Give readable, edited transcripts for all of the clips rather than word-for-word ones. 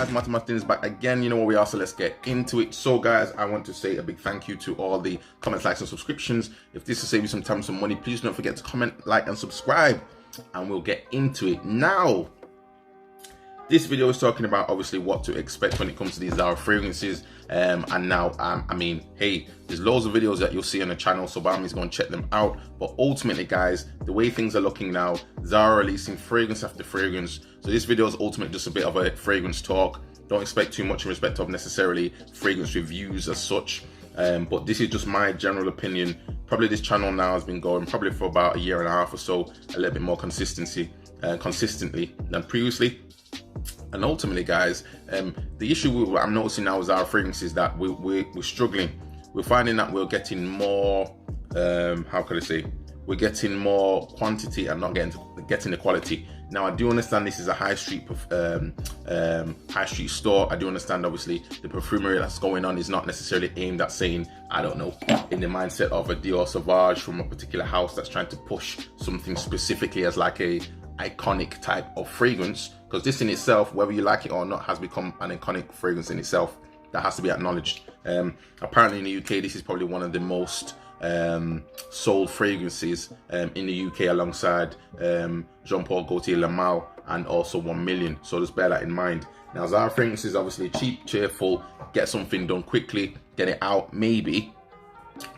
guys, Martin is back again. You know what we are, so let's get into it. So guys, I want to say a big thank you to all the comments, likes and subscriptions. If this will save you some time, some money, please don't forget to comment, like and subscribe, and we'll get into it now. This video is talking about obviously what to expect when it comes to these Zara fragrances, and now I mean, hey, there's loads of videos that you'll see on the channel, so by all means go and check them out. But ultimately guys, the way things are looking now, Zara releasing fragrance after fragrance. So this video is ultimately just a bit of a fragrance talk. Don't expect too much in respect of necessarily fragrance reviews as such, but this is just my general opinion. Probably this channel now has been going probably for about a year and a half or so, a little bit more consistently than previously. And ultimately guys, the issue I'm noticing now with our fragrances is that we're struggling. We're finding that we're getting more, how could I say, we're getting more quantity and not getting the quality. Now I do understand this is a high street store. I do understand obviously the perfumery that's going on is not necessarily aimed at saying, I don't know, in the mindset of a Dior Sauvage from a particular house that's trying to push something specifically as like a iconic type of fragrance, because this in itself, whether you like it or not, has become an iconic fragrance in itself that has to be acknowledged. Apparently in the UK, this is probably one of the most sold fragrances in the UK, alongside Jean-Paul Gaultier Le Male and also 1 Million. So just bear that in mind. Now Zara fragrances obviously cheap, cheerful, get something done quickly, get it out maybe.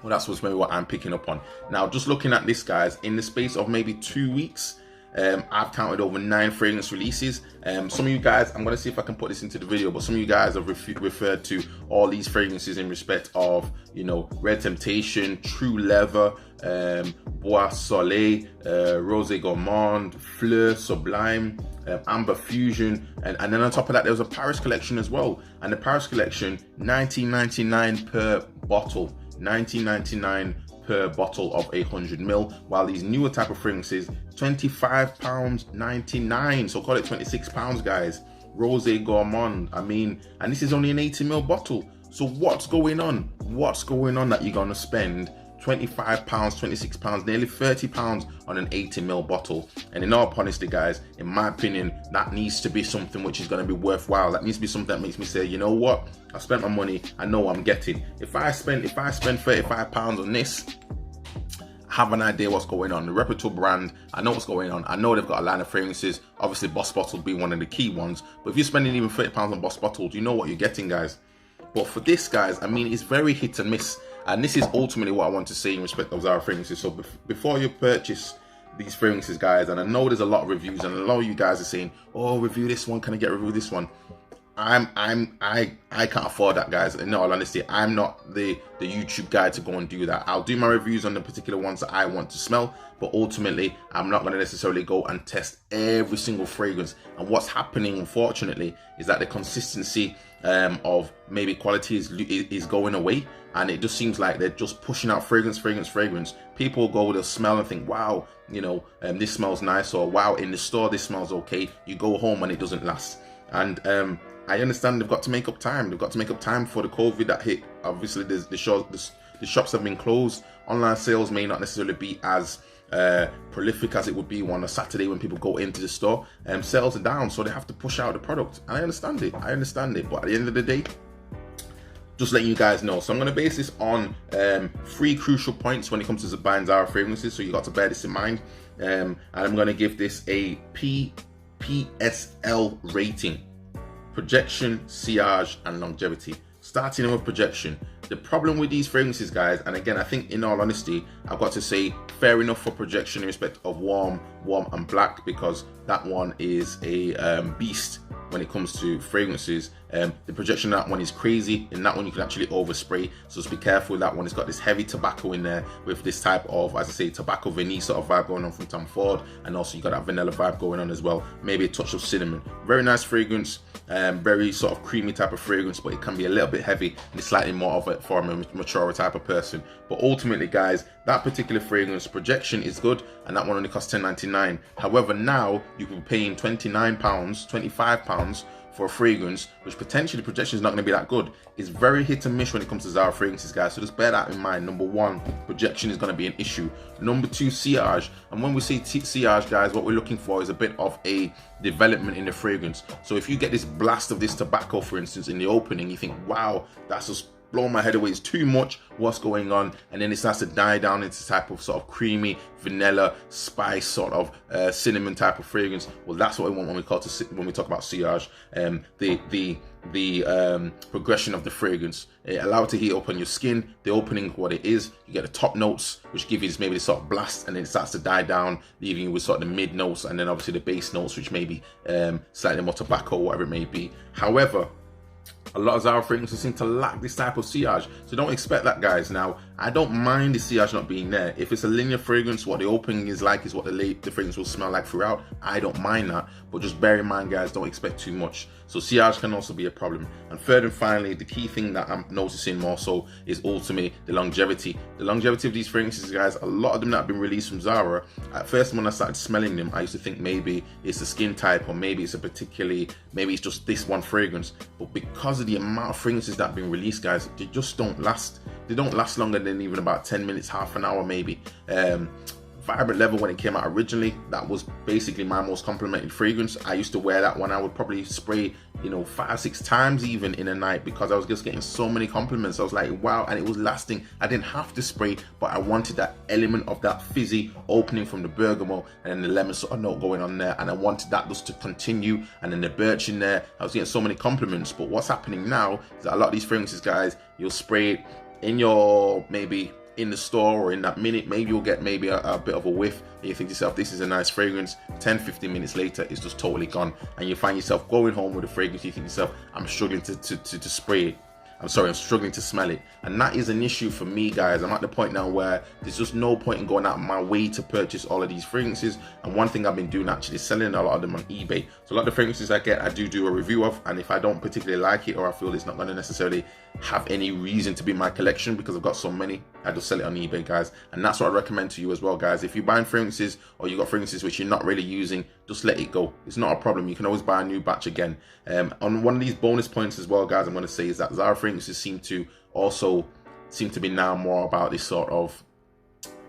Well, that's what's maybe what I'm picking up on. Now just looking at this guys, in the space of maybe 2 weeks, I've counted over 9 fragrance releases. Some of you guys, I'm going to see if I can put this into the video, but some of you guys have referred to all these fragrances in respect of, you know, Red Temptation, True Leather, Bois Soleil, Rosé Gourmand, Fleur, Sublime, Amber Fusion, and then on top of that there was a Paris collection as well. And the Paris collection, $19.99 per bottle, $19.99 per bottle of 100 ml, while these newer type of fragrances, £25.99, so call it £26 guys. Rosé Gourmand, I mean, and this is only an 80 ml bottle. So what's going on? What's going on that you're gonna spend £25, £26, nearly £30 on an 80 ml bottle? And in all honesty guys, in my opinion, that needs to be something which is going to be worthwhile. That needs to be something that makes me say, you know what, I spent my money, I know what I'm getting. If I spend £35 on this, I have an idea what's going on. The reputable brand, I know what's going on. I know they've got a line of fragrances, obviously Boss Bottles being one of the key ones, but if you're spending even £30 on Boss Bottles, you know what you're getting guys. But for this guys, I mean, it's very hit and miss. And this is ultimately what I want to say in respect of Zara fragrances. So before you purchase these fragrances guys, and I know there's a lot of reviews and a lot of you guys are saying, oh, review this one, can I get a review of this one? I can't afford that guys. In all honesty, I'm not the YouTube guy to go and do that. I'll do my reviews on the particular ones that I want to smell, but ultimately I'm not going to necessarily go and test every single fragrance. And what's happening unfortunately is that the consistency of maybe quality is going away, and it just seems like they're just pushing out fragrance. People go, they'll smell and think, wow, you know, this smells nice, or wow, in the store this smells okay. You go home and it doesn't last. And I understand they've got to make up time. They've got to make up time for the COVID that hit. Obviously, the shops have been closed. Online sales may not necessarily be as prolific as it would be on a Saturday when people go into the store. Sales are down, so they have to push out the product. And I understand it. But at the end of the day, just letting you guys know. So I'm going to base this on 3 crucial points when it comes to buying Zara fragrances. So you got to bear this in mind. And I'm going to give this a PSL rating: projection, sillage, and longevity. Starting with projection, the problem with these fragrances guys, and again I think in all honesty I've got to say fair enough for projection in respect of warm and black, because that one is a beast when it comes to fragrances. The projection on that one is crazy. In that one you can actually overspray, so just be careful with that one. It's got this heavy tobacco in there with this type of, as I say, tobacco vanille sort of vibe going on from Tom Ford, and also you got that vanilla vibe going on as well, maybe a touch of cinnamon. Very nice fragrance, very sort of creamy type of fragrance, but it can be a little bit heavy and it's slightly more of it for a mature type of person. But ultimately guys, that particular fragrance projection is good, and that one only costs $10.99. However, now you can be paying £29, £25 for a fragrance, which potentially the projection is not going to be that good, is very hit and miss when it comes to Zara fragrances, guys. So just bear that in mind. Number one, projection is going to be an issue. Number two, sillage. And when we say sillage, guys, what we're looking for is a bit of a development in the fragrance. So if you get this blast of this tobacco, for instance, in the opening, you think, wow, that's just blowing my head away, it's too much, what's going on? And then it starts to die down into type of sort of creamy vanilla spice, sort of cinnamon type of fragrance. Well, that's what we want when we talk about sillage. The progression of the fragrance, allow it to heat up on your skin. The opening, what it is, you get the top notes, which give you this maybe this sort of blast, and then it starts to die down, leaving you with sort of the mid notes, and then obviously the base notes, which may be slightly more tobacco, whatever it may be. However, a lot of Zara fragrances seem to lack this type of sillage, so don't expect that, guys. Now, I don't mind the sillage not being there. If it's a linear fragrance, what the opening is like is what the fragrance will smell like throughout. I don't mind that, but just bear in mind, guys, don't expect too much. So sillage can also be a problem. And third and finally, the key thing that I'm noticing more so is ultimately the longevity. The longevity of these fragrances, guys, a lot of them that have been released from Zara, at first when I started smelling them, I used to think maybe it's the skin type, or maybe it's maybe it's just this one fragrance. But because of the amount of fragrances that have been released, guys, they just don't last. They don't last longer than even about 10 minutes, half an hour maybe. Vibrant Leather, when it came out originally, that was basically my most complimented fragrance. I used to wear that one. I would probably spray, 5-6 times even in a night, because I was just getting so many compliments. I was like, wow, and it was lasting. I didn't have to spray, but I wanted that element of that fizzy opening from the bergamot and then the lemon sort of note going on there, and I wanted that just to continue, and then the birch in there. I was getting so many compliments. But what's happening now is that a lot of these fragrances, guys, you'll spray it in your, maybe in the store or in that minute, maybe you'll get maybe a bit of a whiff, and you think to yourself, this is a nice fragrance. 10-15 minutes later, it's just totally gone, and you find yourself going home with a fragrance. You think to yourself, I'm struggling to spray it. I'm struggling to smell it. And that is an issue for me, guys. I'm at the point now where there's just no point in going out of my way to purchase all of these fragrances. And one thing I've been doing, actually, is selling a lot of them on eBay. So a lot of the fragrances I get, I do a review of, and if I don't particularly like it, or I feel it's not going to necessarily have any reason to be in my collection because I've got so many, I just sell it on eBay, guys. And that's what I recommend to you as well, guys. If you're buying fragrances, or you got fragrances which you're not really using, just let it go. It's not a problem. You can always buy a new batch again. On one of these bonus points as well, guys, I'm going to say is that Zara fragrances seem to be now more about this sort of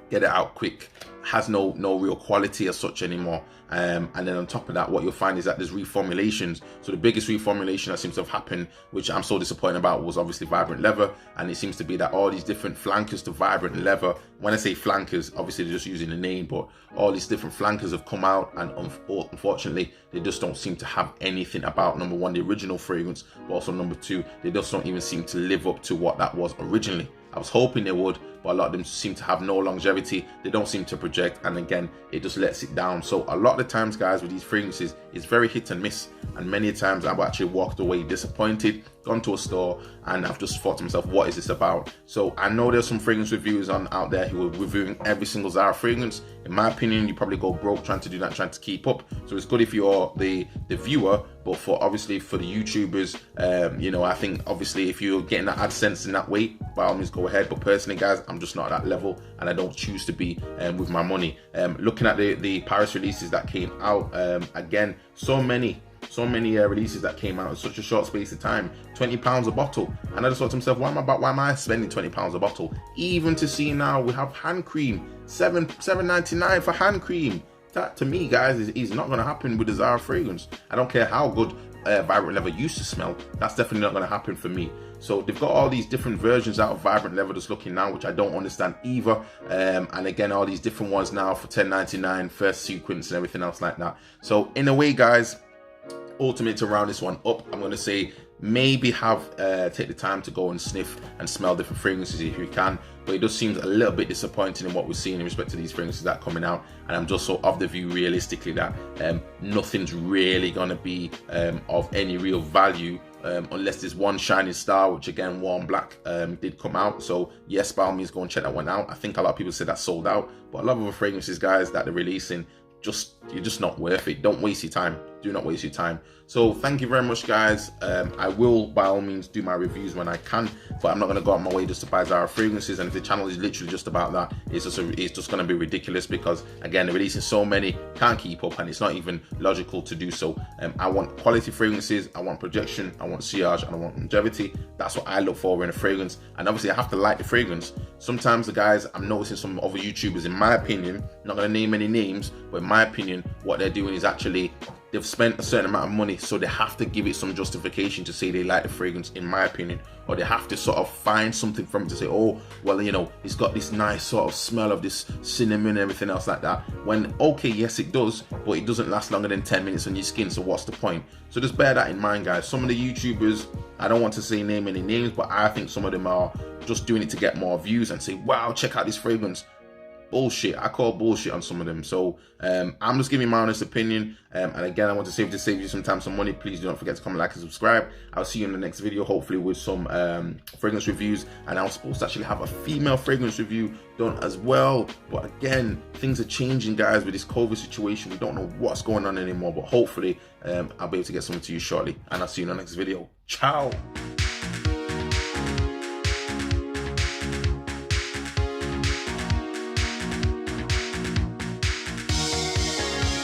get it out quick, has no real quality as such anymore. And then on top of that, what you'll find is that there's reformulations. So the biggest reformulation that seems to have happened, which I'm so disappointed about, was obviously Vibrant Leather. And it seems to be that all these different flankers to Vibrant Leather, when I say flankers, obviously they're just using the name, but all these different flankers have come out, and unfortunately they just don't seem to have anything about, number one, the original fragrance, but also number two, they just don't even seem to live up to what that was originally. I was hoping they would, but a lot of them seem to have no longevity. They don't seem to project, and again, it just lets it down. So a lot of the times, guys, with these fragrances, it's very hit and miss. And many times I've actually walked away disappointed, gone to a store, and I've just thought to myself, what is this about? So I know there's some fragrance reviewers out there who are reviewing every single Zara fragrance. In my opinion, you probably go broke trying to do that, trying to keep up. So it's good if you're the viewer, but obviously for the YouTubers, I think obviously if you're getting that AdSense in that way, by all means go ahead. But personally, guys, I'm just not at that level, and I don't choose to be with my money. Looking at the Paris releases that came out, again, so many releases that came out in such a short space of time. £20 a bottle, and I just thought to myself, why am I spending £20 a bottle? Even to see now we have hand cream, $7.99 for hand cream. That to me, guys, is not going to happen with the Zara fragrance. I don't care how good Vibrant Leather used to smell. That's definitely not going to happen for me. So they've got all these different versions out of Vibrant Leather just looking now, which I don't understand either. And again, all these different ones now for $10.99, first sequence and everything else like that. So in a way, guys, ultimately to round this one up, I'm going to say maybe take the time to go and sniff and smell different fragrances if you can. But it just seems a little bit disappointing in what we're seeing in respect to these fragrances that are coming out. And I'm just so of the view realistically that nothing's really going to be of any real value unless there's one shining star, which again, Warm Black did come out. So yes, by all means, go and check that one out. I think a lot of people said that's sold out, but a lot of other fragrances, guys, that they're releasing, you're just not worth it. Don't waste your time. Do not waste your time. So thank you very much, guys. I will by all means do my reviews when I can, but I'm not going to go out my way just to buy Zara fragrances. And if the channel is literally just about that, it's just going to be ridiculous, because again, they're releasing so many, can't keep up, and it's not even logical to do so. I want quality fragrances, I want projection, I want sillage, and I want longevity. That's what I look for in a fragrance, and obviously I have to like the fragrance. Sometimes the guys, I'm noticing some other YouTubers, in my opinion, I'm not going to name any names, but in my opinion, what they're doing is actually, they've spent a certain amount of money, so they have to give it some justification to say they like the fragrance, in my opinion, or they have to sort of find something from it to say, oh, well, you know, it's got this nice sort of smell of this cinnamon and everything else like that. When, okay, yes, it does, but it doesn't last longer than 10 minutes on your skin, so what's the point? So just bear that in mind, guys. Some of the YouTubers, I don't want to say name any names, but I think some of them are just doing it to get more views and say, wow, check out this fragrance. Bullshit. I call bullshit on some of them. So I'm just giving my honest opinion, and again, I want to save you some time, some money. Please do not forget to comment, like, and subscribe. I'll see you in the next video, hopefully with some fragrance reviews, and I was supposed to actually have a female fragrance review done as well, but again, things are changing, guys, with this COVID situation. We don't know what's going on anymore, but hopefully I'll be able to get something to you shortly, and I'll see you in the next video. Ciao.